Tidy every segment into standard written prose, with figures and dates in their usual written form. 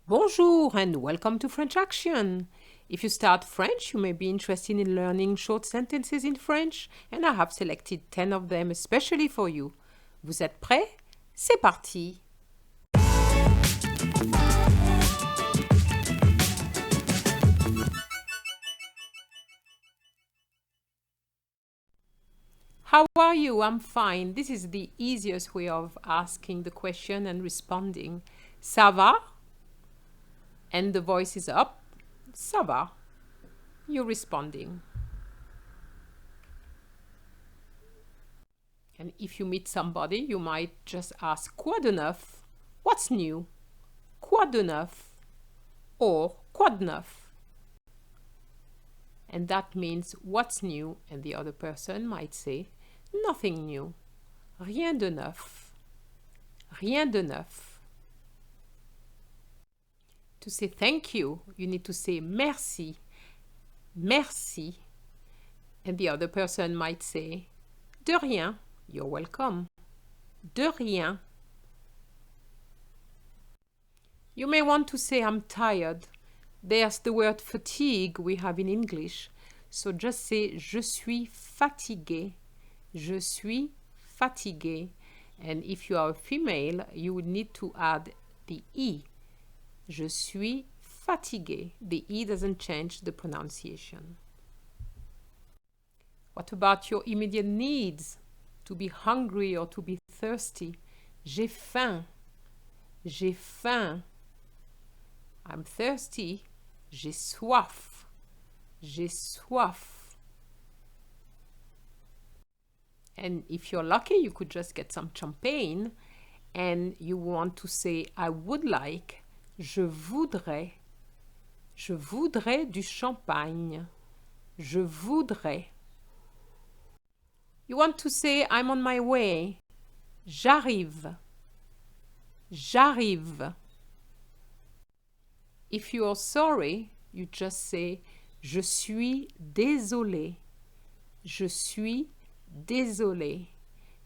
Bonjour and welcome to French Action. If you start French, you may be interested in learning short sentences in French, and I have selected 10 of them especially for you. Vous êtes prêts? C'est parti! How are you? I'm fine. This is the easiest way of asking the question and responding. Ça va? And the voice is up. Ça va? You're responding. And if you meet somebody, you might just ask quoi de neuf? What's new? Quoi de neuf? Or quoi de neuf? And that means what's new, and the other person might say nothing new. Rien de neuf. Rien de neuf. To say thank you, you need to say merci. Merci. And the other person might say de rien. You're welcome. De rien. You may want to say I'm tired. There's the word fatigue we have in English. So just say je suis fatigué. Je suis fatigué. And if you are a female, you would need to add the E. Je suis fatigué. The E doesn't change the pronunciation. What about your immediate needs? To be hungry or to be thirsty? J'ai faim. J'ai faim. I'm thirsty. J'ai soif. J'ai soif. And if you're lucky, you could just get some champagne and you want to say I would like. Je voudrais. Je voudrais du champagne. Je voudrais. You want to say I'm on my way. J'arrive. J'arrive. If you are sorry, you just say je suis désolé. Je suis désolé.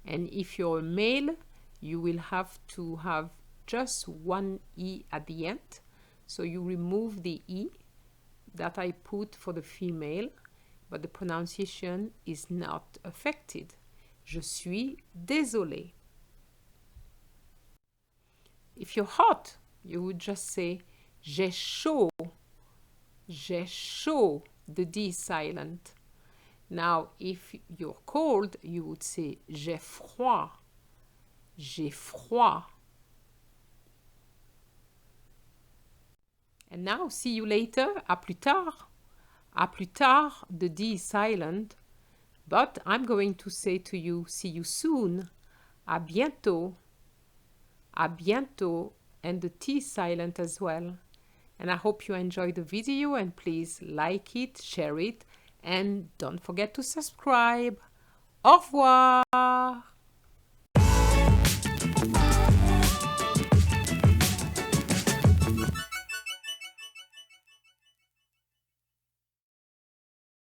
And if you're a male, you will have to have just one E at the end. So you remove the E that I put for the female, but the pronunciation is not affected. Je suis désolé. If you're hot, you would just say j'ai chaud. J'ai chaud. The D is silent. Now, if you're cold, you would say j'ai froid. J'ai froid. And now, see you later. À plus tard. À plus tard, the D is silent. But I'm going to say to you, see you soon. À bientôt. À bientôt. And the T is silent as well. And I hope you enjoyed the video and please like it, share it, and don't forget to subscribe. Au revoir.